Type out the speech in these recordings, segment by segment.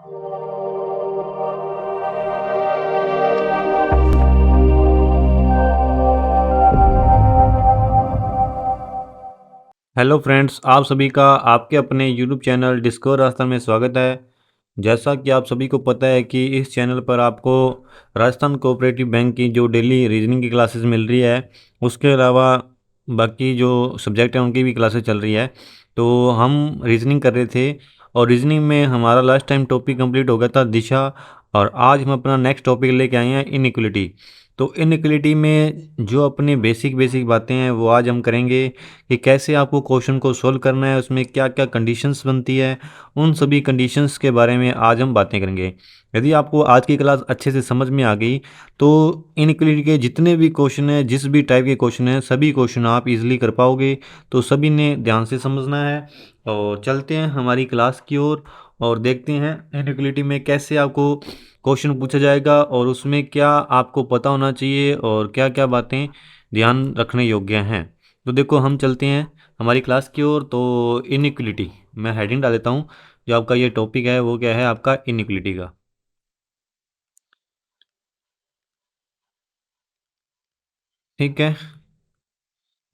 Hello friends, आप सभी का आपके अपने यूट्यूब चैनल डिस्कवर राजस्थान में स्वागत है। जैसा कि आप सभी को पता है कि इस चैनल पर आपको राजस्थान कोऑपरेटिव बैंक की जो डेली रीजनिंग की क्लासेस मिल रही है, उसके अलावा बाकी जो सब्जेक्ट हैं उनकी भी क्लासेस चल रही है। तो हम रीजनिंग कर रहे थे और रीजनिंग में हमारा लास्ट टाइम टॉपिक कंप्लीट हो गया था दिशा, और आज हम अपना नेक्स्ट टॉपिक लेके आए हैं इनइक्वलिटी। तो इनइक्वलिटी में जो अपनी बेसिक बेसिक बातें हैं वो आज हम करेंगे कि कैसे आपको क्वेश्चन को सोल्व करना है, उसमें क्या क्या कंडीशंस बनती है, उन सभी कंडीशंस के बारे में आज हम बातें करेंगे। यदि आपको आज की क्लास अच्छे से समझ में आ गई तो इनइक्वलिटी के जितने भी क्वेश्चन हैं, जिस भी टाइप के क्वेश्चन हैं, सभी क्वेश्चन आप इजीली कर पाओगे। तो सभी ने ध्यान से समझना है और चलते हैं हमारी क्लास की ओर और देखते हैं इनइक्वलिटी में कैसे आपको क्वेश्चन पूछा जाएगा और उसमें क्या आपको पता होना चाहिए और क्या क्या बातें ध्यान रखने योग्य हैं। तो देखो हम चलते हैं हमारी क्लास की ओर। तो इनइक्वलिटी मैं हेडिंग डाल देता हूँ। जो आपका ये टॉपिक है वो क्या है, आपका इनइक्वलिटी का। ठीक है,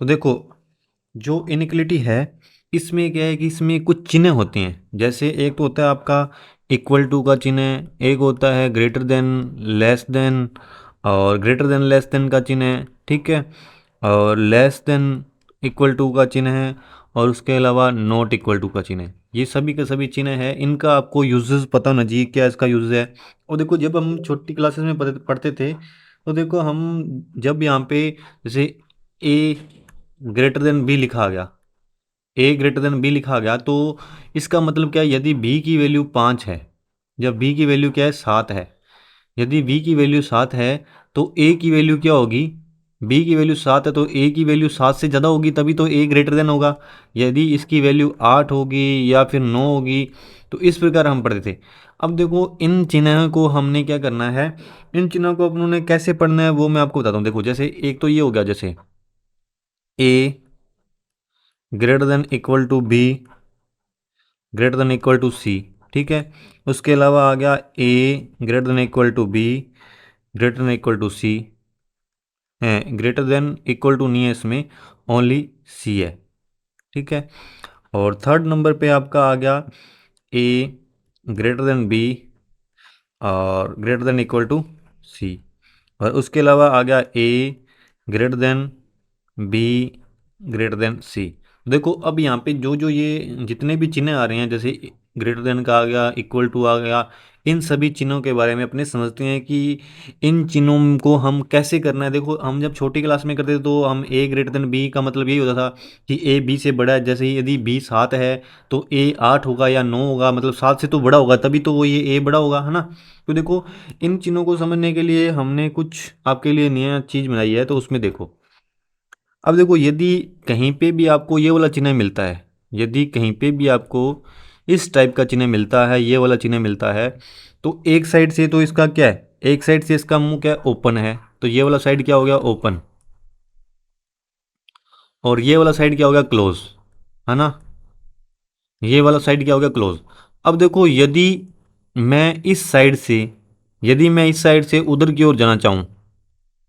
तो देखो जो इनइक्वलिटी है इसमें क्या है कि इसमें कुछ चिन्ह होते हैं। जैसे एक तो होता है आपका इक्वल टू का चिन्ह, एक होता है ग्रेटर देन, लेस देन, और ग्रेटर देन लेस देन का चिन्ह है। ठीक है, और लेस देन इक्वल टू का चिन्ह है, और उसके अलावा नॉट इक्वल टू का चिन्ह है। ये सभी के सभी चिन्ह है, इनका आपको यूजेस पता होना चाहिए, क्या इसका यूज है। और देखो जब हम छोटी क्लासेस में पढ़ते थे तो देखो हम जब यहाँ पे जैसे ए ग्रेटर देन बी लिखा गया, ए ग्रेटर देन बी लिखा गया, तो इसका मतलब क्या है, यदि बी की वैल्यू 5 है, जब बी की वैल्यू क्या है 7 है, यदि बी की वैल्यू 7 है तो ए की वैल्यू क्या होगी, बी की वैल्यू 7 है तो ए की वैल्यू 7 से ज़्यादा होगी, तभी तो ए ग्रेटर देन होगा। यदि इसकी वैल्यू 8 होगी या फिर 9 होगी, तो इस प्रकार हम पढ़ते थे। अब देखो इन चिन्हों को हमने क्या करना है, इन चिन्हों को अपनों ने कैसे पढ़ना है वो मैं आपको बताता हूँ। देखो जैसे एक तो ये हो गया, जैसे A greater than equal to B greater than equal to C. ठीक है, उसके अलावा आ गया A greater than equal to B greater than equal to C है, ग्रेटर देन इक्वल टू नहीं है इसमें, ओनली सी है। ठीक है, और थर्ड नंबर पे आपका आ गया ए ग्रेटर देन बी और greater than equal to C, और उसके अलावा आ गया A greater than B greater than C. देखो अब यहाँ पे जो जो ये जितने भी चिन्ह आ रहे हैं, जैसे ग्रेटर देन का आ गया, इक्वल टू आ गया, इन सभी चिन्हों के बारे में अपने समझते हैं कि इन चिन्हों को हम कैसे करना है। देखो हम जब छोटी क्लास में करते थे तो हम ए ग्रेटर देन बी का मतलब यही होता था कि ए बी से बड़ा है। जैसे ही यदि बी 7 है तो ए 8 होगा या 9 होगा, मतलब 7 से तो बड़ा होगा, तभी तो वो ये ए बड़ा होगा, है ना। तो देखो इन चिन्हों को समझने के लिए हमने कुछ आपके लिए नया चीज़ बनाई है, तो उसमें देखो। अब देखो यदि कहीं पे भी आपको ये वाला चिन्ह मिलता है, यदि कहीं पे भी आपको इस टाइप का चिन्ह मिलता है, ये वाला चिन्ह मिलता है, तो एक साइड से तो इसका क्या है, एक साइड से इसका मुंह क्या है, ओपन है, तो ये वाला साइड क्या हो गया, ओपन, और ये वाला साइड क्या हो गया, क्लोज, है ना। ये वाला साइड क्या हो गया, क्लोज। अब देखो मैं इस साइड से यदि मैं इस साइड से उधर की ओर जाना चाहूँ,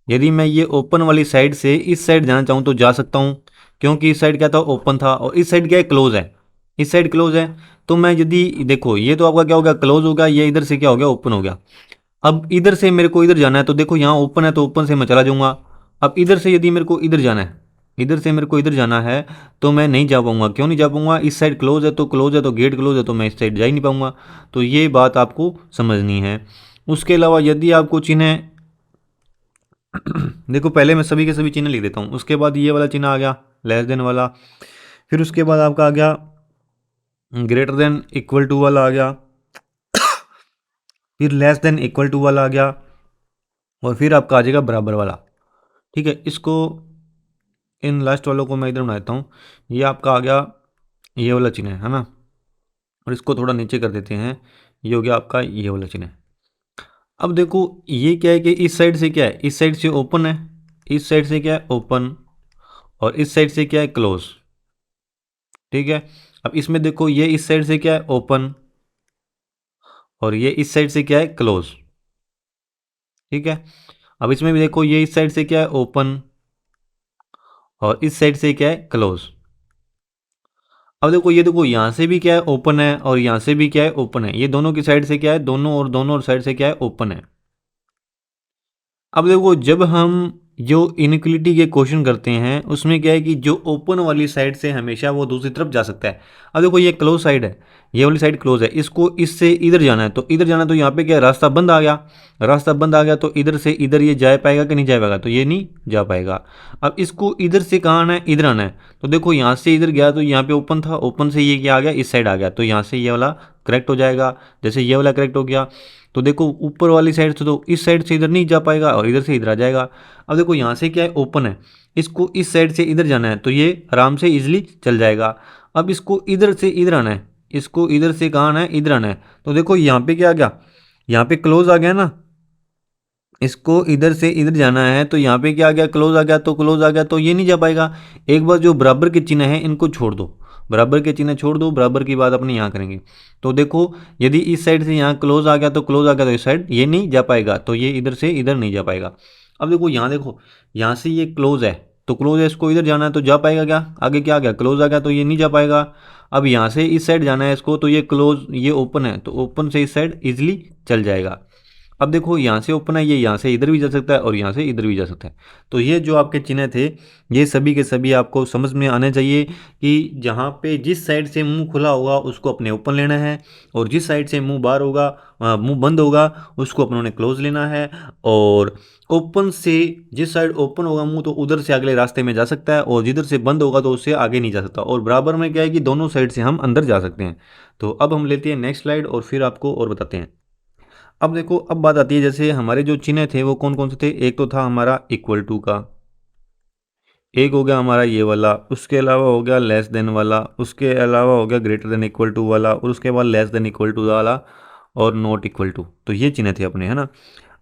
यदि मैं ये ओपन वाली साइड से इस साइड जाना चाहूँ तो जा सकता हूँ, क्योंकि इस साइड क्या था, ओपन था, और इस साइड क्या है, क्लोज है, इस साइड क्लोज है। तो मैं यदि देखो ये तो आपका क्या हो गया, क्लोज हो गया, ये इधर से क्या हो गया, ओपन हो गया। अब इधर से मेरे को इधर जाना है, तो देखो यहाँ ओपन है तो ओपन से मैं चला जाऊँगा। अब इधर से यदि मेरे को इधर जाना है, इधर से मेरे को इधर जाना है, तो मैं नहीं जा पाऊंगा। क्यों नहीं जा पाऊंगा, इस साइड क्लोज है तो क्लोज है, तो गेट क्लोज है, तो मैं इस साइड जा ही नहीं पाऊंगा। तो ये बात आपको समझनी है। उसके अलावा यदि आपको चिन्ह देखो पहले मैं सभी के सभी चिन्ह लिख देता हूँ, उसके बाद ये वाला चिन्ह आ गया, लेस देन वाला, फिर उसके बाद आपका आ गया ग्रेटर देन इक्वल टू वाला आ गया, फिर लेस देन इक्वल टू वाला आ गया, और फिर आपका आ जाएगा बराबर वाला। ठीक है, इसको इन लास्ट वालों को मैं इधर बना देता हूँ। ये आपका आ गया ये वाला चिन्ह है ना, और इसको थोड़ा नीचे कर देते हैं, ये हो गया आपका ये वाला चिन्ह। अब देखो ये क्या है कि इस साइड से क्या है, इस साइड से ओपन है, इस साइड से क्या है, ओपन, और इस साइड से क्या है, क्लोज। ठीक है, अब इसमें देखो ये इस साइड से क्या है, ओपन, और ये इस साइड से क्या है, क्लोज। ठीक है, अब इसमें भी देखो ये इस साइड से क्या है, ओपन, और इस साइड से क्या है, क्लोज। अब देखो ये देखो यहाँ से भी क्या है, ओपन है, और यहाँ से भी क्या है, ओपन है। ये दोनों की साइड से क्या है, दोनों और साइड से क्या है, ओपन है। अब देखो जब हम जो इनक्वलिटी के क्वेश्चन करते हैं उसमें क्या है कि जो ओपन वाली साइड से हमेशा वो दूसरी तरफ जा सकता है। अब देखो ये क्लोज साइड है, ये वाली साइड क्लोज है, इसको इससे इधर जाना है, तो इधर जाना है, तो यहाँ पे क्या है, रास्ता बंद आ गया। रास्ता बंद आ गया तो इधर से इधर ये जा पाएगा कि नहीं जा पाएगा, तो ये नहीं जा पाएगा। अब इसको इधर से कहाँ आना है, इधर आना है, तो देखो यहाँ से इधर गया तो यहाँ पे ओपन था, ओपन से ये क्या आ गया, इस साइड आ गया, तो यहाँ से ये वाला करेक्ट हो जाएगा। जैसे ये वाला करेक्ट हो गया, तो देखो ऊपर वाली साइड से तो इस साइड से इधर नहीं जा पाएगा और इधर से इधर आ जाएगा। अब देखो यहाँ से क्या है, ओपन है, इसको इस साइड से इधर जाना है, तो ये आराम से इजीली चल जाएगा। अब इसको इधर से इधर आना है, इसको इधर से कहाँ आना है, इधर आना है, तो देखो यहाँ पे क्या आ गया, यहाँ पे क्लोज आ गया ना। इसको इधर से इधर जाना है तो यहाँ पे क्या आ गया, क्लोज आ गया, तो क्लोज आ गया तो ये नहीं जा पाएगा। एक बार जो बराबर के चिन्ह है इनको छोड़ दो, बराबर के चिन्ह छोड़ दो, बराबर की बात अपने यहाँ करेंगे। तो देखो यदि इस साइड से यहाँ क्लोज आ गया तो क्लोज आ गया, तो इस साइड ये नहीं जा पाएगा, तो ये इधर से इधर नहीं जा पाएगा। अब देखो यहाँ से ये क्लोज है, तो क्लोज है, इसको इधर जाना है तो जा पाएगा क्या, आगे क्या आ गया, क्लोज आ गया, तो ये नहीं जा पाएगा। अब यहाँ से इस साइड जाना है इसको, तो ये क्लोज, ये ओपन है, तो ओपन से इस साइड इजिली चल जाएगा। अब देखो यहाँ से ओपन है, ये यहाँ से इधर भी जा सकता है और यहाँ से इधर भी जा सकता है। तो ये जो आपके चिन्ह थे ये सभी के सभी आपको समझ में आने चाहिए कि जहाँ पे जिस साइड से मुंह खुला होगा उसको अपने ओपन लेना है, और जिस साइड से मुंह बाहर होगा, मुंह बंद होगा, उसको अपने क्लोज लेना है। और ओपन से, जिस साइड ओपन होगा मुंह तो उधर से अगले रास्ते में जा सकता है, और जिधर से बंद होगा तो उससे आगे नहीं जा सकता। और बराबर में क्या है कि दोनों साइड से हम अंदर जा सकते हैं। तो अब हम लेते हैं नेक्स्ट स्लाइड और फिर आपको और बताते हैं। अब देखो अब बात आती है, जैसे हमारे जो चिन्ह थे वो कौन कौन से थे। एक तो था हमारा इक्वल टू का, एक हो गया हमारा ये वाला, उसके अलावा हो गया लेस देन वाला, उसके अलावा हो गया ग्रेटर देन इक्वल टू वाला, और उसके बाद लेस देन इक्वल टू वाला, और नॉट इक्वल टू। तो ये चिन्ह थे अपने, है ना।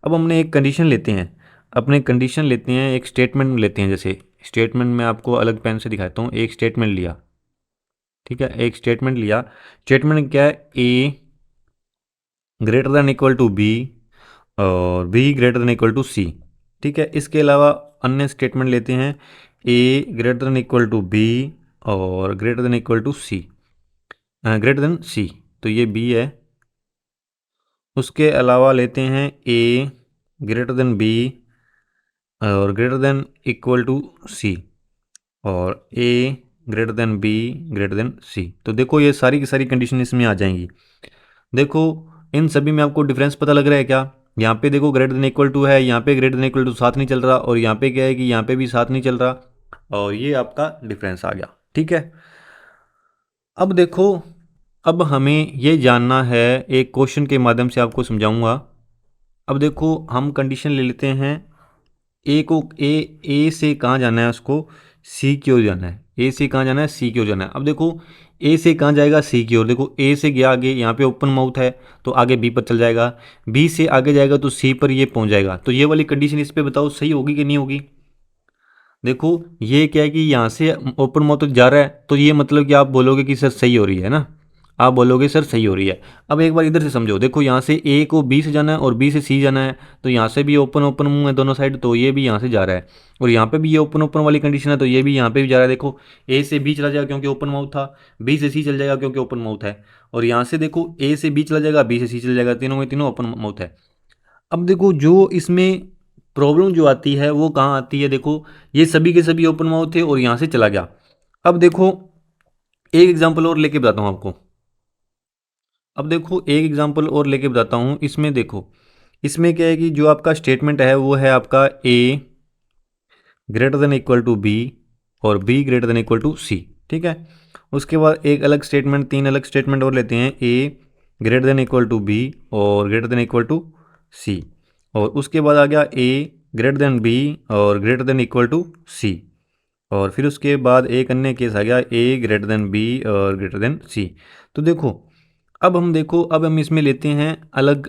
अब हमने एक कंडीशन लेते हैं, अपने कंडीशन लेते हैं, एक स्टेटमेंट लेते हैं। जैसे स्टेटमेंट में आपको अलग पेन से दिखाता हूँ। एक स्टेटमेंट लिया, ठीक है, एक स्टेटमेंट लिया। स्टेटमेंट क्या है, A greater than equal to B और B greater than equal to C. ठीक है, इसके अलावा अन्य स्टेटमेंट लेते हैं, A greater than equal to B और greater than equal to C, greater than C, तो ये बी है। उसके अलावा लेते हैं ए ग्रेटर देन बी और greater than equal to C, और A greater than B greater than C. तो देखो ये सारी की सारी कंडीशन इसमें आ जाएंगी। देखो इन सभी में आपको डिफरेंस पता लग रहा है क्या। यहाँ पे देखो ग्रेटर देन इक्वल टू है, यहाँ पे ग्रेटर देन इक्वल टू साथ नहीं चल रहा, और यहाँ पे क्या है कि यहाँ पे भी साथ नहीं चल रहा, और ये आपका डिफरेंस आ गया। ठीक है, अब देखो अब हमें ये जानना है, एक क्वेश्चन के माध्यम से आपको समझाऊंगा। अब देखो हम कंडीशन ले लेते हैं, ए को ए से कहाँ जाना है, उसको सी की ओर जाना है। ए से कहाँ जाना है, सी की ओर जाना है। अब देखो ए से कहाँ जाएगा, सी की ओर। देखो ए से गया आगे, यहाँ पे ओपन माउथ है तो आगे बी पर चल जाएगा, बी से आगे जाएगा तो सी पर ये पहुँच जाएगा। तो ये वाली कंडीशन इस पर बताओ सही होगी कि नहीं होगी। देखो ये क्या है कि यहाँ से ओपन माउथ तक जा रहा है, तो ये मतलब कि आप बोलोगे कि सर सही हो रही है ना, आप बोलोगे सर सही हो रही है। अब एक बार इधर से समझो, देखो यहाँ से ए को बी से जाना है और बी से सी जाना है, तो यहाँ से भी ओपन ओपन मुंह है दोनों साइड, तो ये भी यहाँ से जा रहा है, और यहाँ पे भी ये ओपन ओपन वाली कंडीशन है, तो ये भी यहाँ पे भी जा रहा है। देखो ए से बी चला जाएगा क्योंकि ओपन माउथ था, बी से सी चल जाएगा क्योंकि ओपन माउथ है, और यहाँ से देखो ए से बी चला जाएगा, बी से सी चल जाएगा, तीनों में तीनों ओपन माउथ है। अब देखो जो इसमें प्रॉब्लम जो आती है वो कहाँ आती है, देखो ये सभी के सभी ओपन माउथ थे और यहाँ से चला गया। अब देखो एक एग्जांपल और लेके बताता हूँ आपको। अब देखो एक एग्जांपल और लेके बताता हूँ। इसमें देखो इसमें क्या है कि जो आपका स्टेटमेंट है वो है आपका A greater than equal to B और B greater than equal to C. ठीक है, उसके बाद एक अलग स्टेटमेंट, तीन अलग स्टेटमेंट और लेते हैं, A greater than equal to B और greater than equal to C, और उसके बाद आ गया ए ग्रेटर देन बी और greater than equal to C, और फिर उसके बाद एक अन्य केस आ गया ए ग्रेटर देन बी और ग्रेटर देन सी। तो देखो अब हम इसमें लेते हैं अलग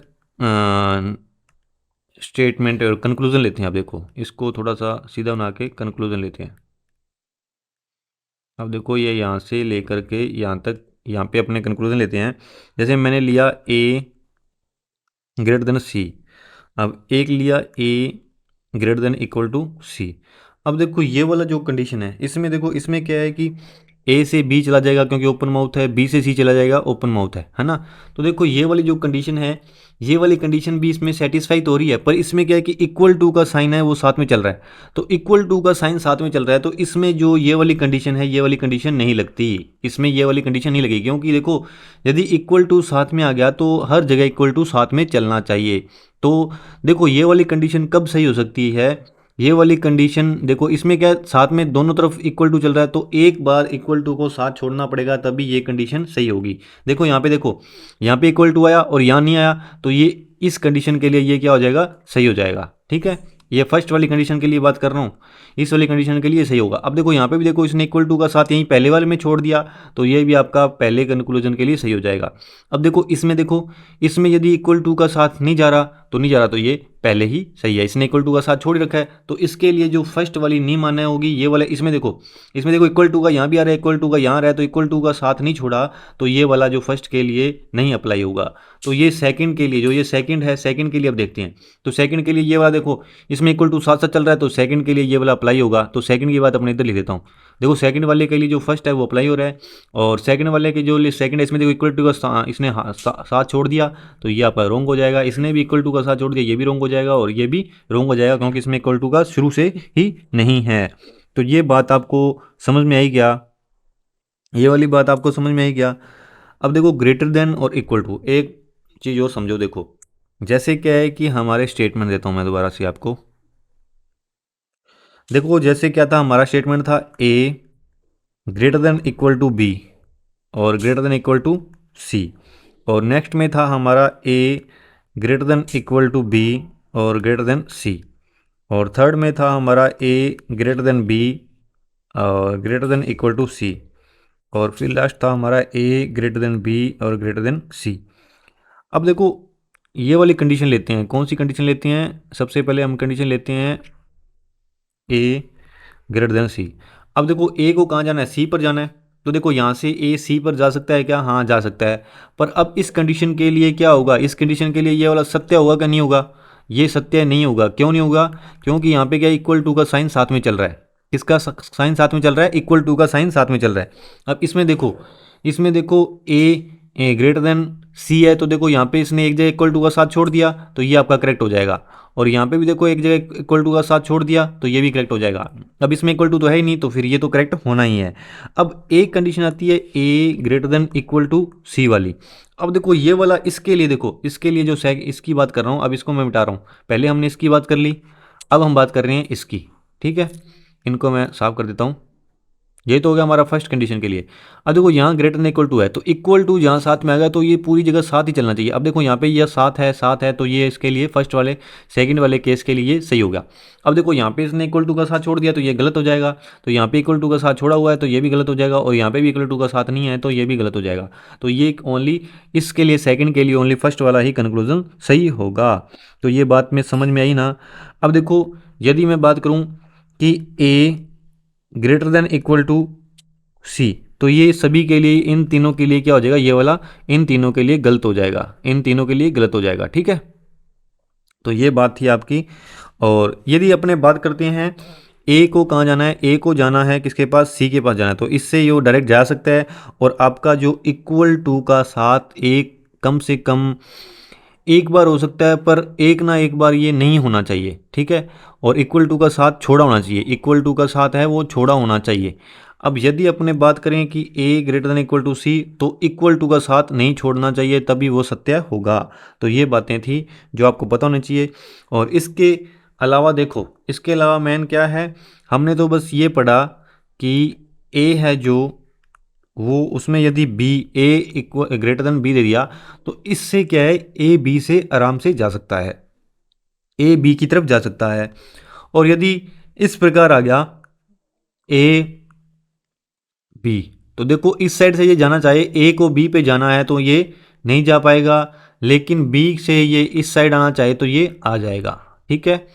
स्टेटमेंट और कंक्लूजन लेते हैं। अब देखो इसको थोड़ा सा सीधा बना के कंक्लूजन लेते हैं। अब देखो ये यहाँ से लेकर के यहाँ तक, यहाँ पे अपने कंक्लूजन लेते हैं। जैसे मैंने लिया ए ग्रेटर देन सी। अब एक लिया ए ग्रेटर देन इक्वल टू सी। अब देखो ये वाला जो कंडीशन है इसमें देखो, इसमें क्या है कि ए से बी चला जाएगा क्योंकि ओपन माउथ है, बी से सी चला जाएगा ओपन माउथ है ना। तो देखो ये वाली जो कंडीशन है, ये वाली कंडीशन भी इसमें सेटिस्फाई तो हो रही है, पर इसमें क्या है कि इक्वल टू का साइन है वो साथ में चल रहा है। तो इक्वल टू का साइन साथ में चल रहा है, तो इसमें जो ये वाली कंडीशन है, ये वाली कंडीशन नहीं लगती, इसमें ये वाली कंडीशन नहीं लगेगी, क्योंकि देखो यदि इक्वल टू साथ में आ गया तो हर जगह इक्वल टू साथ में चलना चाहिए। तो देखो ये वाली कंडीशन कब सही हो सकती है, ये वाली कंडीशन देखो इसमें क्या है, साथ में दोनों तरफ इक्वल टू चल रहा है, तो एक बार इक्वल टू को साथ छोड़ना पड़ेगा तभी ये कंडीशन सही होगी। देखो यहाँ पे देखो, यहाँ पे इक्वल टू आया और यहाँ नहीं आया, तो ये इस कंडीशन के लिए ये क्या हो जाएगा, सही हो जाएगा। ठीक है, ये फर्स्ट वाली कंडीशन के लिए बात कर रहा हूँ, इस वाली कंडीशन के लिए सही होगा। अब देखो यहाँ पे भी देखो इसने इक्वल टू का साथ यहीं पहले वाले में छोड़ दिया, तो ये भी आपका पहले कंक्लूजन के लिए सही हो जाएगा। अब देखो इसमें यदि इक्वल टू का साथ नहीं जा रहा तो नहीं जा रहा, तो ये पहले ही सही है, इसने इक्वल टू का साथ छोड़ ही रखा है, तो इसके लिए जो फर्स्ट वाली नहीं मान्य होगी ये वाला। इसमें देखो इक्वल टू का यहाँ भी आ रहा है, इक्वल टू का यहाँ आ रहा है, तो इक्वल टू का साथ नहीं छोड़ा, तो ये वाला जो फर्स्ट के लिए नहीं अप्लाई होगा। तो ये सेकंड के लिए, जो ये सेकंड है, सेकंड के लिए अब देखते हैं। तो सेकंड के लिए ये वाला देखो, इसमें इक्वल टू साथ साथ चल रहा है, तो सेकंड के लिए ये वाला अप्लाई होगा। तो सेकंड की बात अपने इधर लिख देता हूँ। देखो सेकंड वाले के लिए जो फर्स्ट है वो अप्लाई हो रहा है, और सेकंड वाले के जो सेकंड है इसमें देखो इक्वल टू का इसने साथ छोड़ दिया, तो ये आपका रोंग हो जाएगा। इसने भी इक्वल टू का साथ छोड़ दिया, ये भी रोंग हो जाएगा, और ये भी रोंग हो जाएगा, क्योंकि इसमें इक्वल टू का शुरू से ही नहीं है। तो ये बात आपको समझ में आई क्या, ये वाली बात आपको समझ में आई क्या। अब देखो ग्रेटर देन और इक्वल टू, एक चीज़ और समझो। देखो जैसे क्या है कि हमारे स्टेटमेंट देता हूँ मैं दोबारा से आपको। देखो जैसे क्या था, हमारा स्टेटमेंट था A greater than equal to B और greater than equal to C, और नेक्स्ट में था हमारा A greater than equal to B और ग्रेटर देन सी, और थर्ड में था हमारा ए ग्रेटर देन बी और greater than equal to C, और फिर लास्ट था हमारा ए ग्रेटर देन बी और ग्रेटर देन सी। अब देखो ये वाली कंडीशन लेते हैं, कौन सी कंडीशन लेते हैं, सबसे पहले हम कंडीशन लेते हैं ए ग्रेटर देन सी। अब देखो ए को कहाँ जाना है, सी पर जाना है, तो देखो यहाँ से ए सी पर जा सकता है क्या, हाँ जा सकता है। पर अब इस कंडीशन के लिए क्या होगा, इस कंडीशन के लिए ये वाला सत्य होगा क्या, नहीं होगा, ये सत्य नहीं होगा। क्यों नहीं होगा, क्योंकि यहाँ पे क्या इक्वल टू का साइन साथ में चल रहा है, किसका साइन साथ में चल रहा है, इक्वल टू का साइन साथ में चल रहा है। अब इसमें देखो ए ग्रेटर देन सी है, तो देखो यहाँ पे इसने एक जगह इक्वल टू का साथ छोड़ दिया, तो ये आपका करेक्ट हो जाएगा, और यहाँ पे भी देखो एक जगह इक्वल टू का साथ छोड़ दिया, तो ये भी करेक्ट हो जाएगा। अब इसमें इक्वल टू तो है ही नहीं, तो फिर ये तो करेक्ट होना ही है। अब एक कंडीशन आती है A greater than equal to सी वाली। अब देखो ये वाला इसके लिए, देखो इसके लिए जो इसकी बात कर रहा हूँ, अब इसको मैं मिटा रहा हूँ, पहले हमने इसकी बात कर ली, अब हम बात कर रहे हैं इसकी। ठीक है, इनको मैं साफ कर देता हूँ। ये तो हो गया हमारा फर्स्ट कंडीशन के लिए। अब देखो यहाँ ग्रेटर देन इक्वल टू है, तो इक्वल टू जहाँ साथ में आ गया तो ये पूरी जगह साथ ही चलना चाहिए। अब देखो यहाँ पे ये साथ है, तो ये इसके लिए फर्स्ट वाले सेकंड वाले केस के लिए सही हो गया। अब देखो यहाँ पे इसने इक्वल टू का साथ छोड़ दिया, तो ये गलत हो जाएगा, तो यहाँ पे इक्वल टू का साथ छोड़ा हुआ है, तो ये भी गलत हो जाएगा, और यहाँ पे भी इक्वल टू का साथ नहीं है, तो ये भी गलत हो जाएगा। तो ये ओनली इसके लिए, सेकंड के लिए ओनली फर्स्ट वाला ही कंक्लूजन सही होगा। तो ये बात में समझ में आई ना। अब देखो यदि मैं बात करूँ कि ए ग्रेटर देन इक्वल टू सी, तो ये सभी के लिए, इन तीनों के लिए क्या हो जाएगा, ये वाला इन तीनों के लिए गलत हो जाएगा, इन तीनों के लिए गलत हो जाएगा। ठीक है, तो ये बात थी आपकी। और यदि अपने बात करते हैं ए को कहाँ जाना है, ए को जाना है किसके पास, सी के पास जाना है, तो इससे ये डायरेक्ट जा सकता है। और आपका जो इक्वल टू का साथ एक कम से कम एक बार हो सकता है, पर एक ना एक बार ये नहीं होना चाहिए। ठीक है, और इक्वल टू का साथ छोड़ा होना चाहिए, इक्वल टू का साथ है वो छोड़ा होना चाहिए। अब यदि अपने बात करें कि ए ग्रेटर देन इक्वल टू सी, तो इक्वल टू का साथ नहीं छोड़ना चाहिए, तभी वो सत्य होगा। तो ये बातें थी जो आपको पता होनी चाहिए। और इसके अलावा देखो, इसके अलावा मेन क्या है, हमने तो बस ये पढ़ा कि ए है जो वो, उसमें यदि बी ए इक्वल ग्रेटर देन बी दे दिया, तो इससे क्या है, ए बी से आराम से जा सकता है, ए बी की तरफ जा सकता है। और यदि इस प्रकार आ गया ए बी, तो देखो इस साइड से ये जाना चाहे, ए को बी पे जाना है तो ये नहीं जा पाएगा, लेकिन बी से ये इस साइड आना चाहे तो ये आ जाएगा। ठीक है,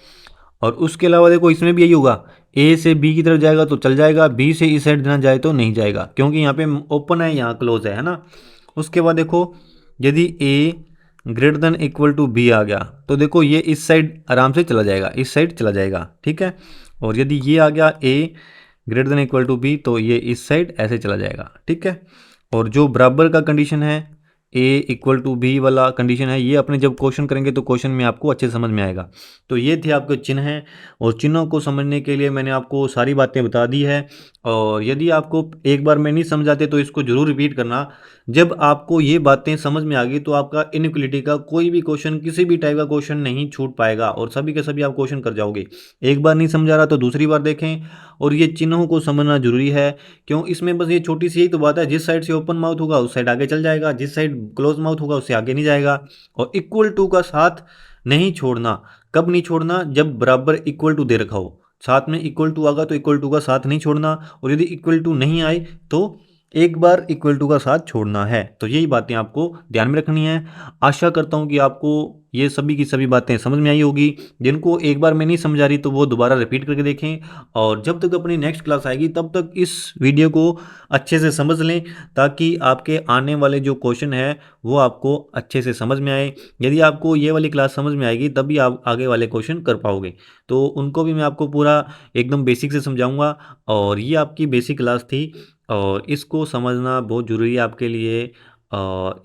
और उसके अलावा देखो इसमें भी यही होगा, ए से बी की तरफ जाएगा तो चल जाएगा, बी से इस साइड जाना जाए तो नहीं जाएगा, क्योंकि यहाँ पे ओपन है, यहाँ क्लोज है ना। उसके बाद देखो यदि A greater than equal to B आ गया, तो देखो ये इस साइड आराम से चला जाएगा, इस साइड चला जाएगा, ठीक है। और यदि ये आ गया A greater than equal to B, तो ये इस साइड ऐसे चला जाएगा, ठीक है। और जो बराबर का कंडीशन है, ए इक्वल टू बी वाला कंडीशन है, ये अपने जब क्वेश्चन करेंगे तो क्वेश्चन में आपको अच्छे समझ में आएगा। तो ये थे आपके चिन्ह हैं, और चिन्हों को समझने के लिए मैंने आपको सारी बातें बता दी है। और यदि आपको एक बार में नहीं समझ आते तो इसको जरूर रिपीट करना। जब आपको ये बातें समझ में आ गई तो आपका इनइक्वलिटी का कोई भी क्वेश्चन, किसी भी टाइप का क्वेश्चन नहीं छूट पाएगा, और सभी के सभी आप क्वेश्चन कर जाओगे। एक बार नहीं समझ आ रहा तो दूसरी बार देखें। और ये चिन्हों को समझना जरूरी है, क्यों, इसमें बस ये छोटी सी यही तो बात है, जिस साइड से ओपन माउथ होगा उस साइड आगे चल जाएगा, जिस साइड क्लोज माउथ होगा उससे आगे नहीं जाएगा। और इक्वल टू का साथ नहीं छोड़ना। कब नहीं छोड़ना? जब बराबर इक्वल टू दे रखा हो, साथ में इक्वल टू आगा तो इक्वल टू का साथ नहीं छोड़ना, और यदि इक्वल टू नहीं आए तो एक बार इक्वल टू का साथ छोड़ना है। तो यही बातें आपको ध्यान में रखनी है। आशा करता हूँ कि आपको ये सभी की सभी बातें समझ में आई होगी। जिनको एक बार में नहीं समझ आ रही तो वो दोबारा रिपीट करके देखें, और जब तक अपनी नेक्स्ट क्लास आएगी तब तक इस वीडियो को अच्छे से समझ लें, ताकि आपके आने वाले जो क्वेश्चन है वो आपको अच्छे से समझ में आए। यदि आपको ये वाली क्लास समझ में आएगी तभी आप आगे वाले क्वेश्चन कर पाओगे। तो उनको भी मैं आपको पूरा एकदम बेसिक से समझाऊंगा। और ये आपकी बेसिक क्लास थी, और इसको समझना बहुत ज़रूरी है आपके लिए।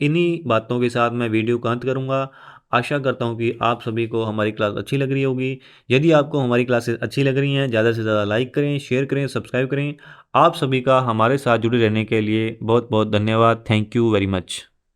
इन्हीं बातों के साथ मैं वीडियो का अंत करूँगा। आशा करता हूँ कि आप सभी को हमारी क्लास अच्छी लग रही होगी। यदि आपको हमारी क्लासेस अच्छी लग रही हैं, ज़्यादा से ज़्यादा लाइक करें, शेयर करें, सब्सक्राइब करें। आप सभी का हमारे साथ जुड़े रहने के लिए बहुत बहुत धन्यवाद। Thank you very much.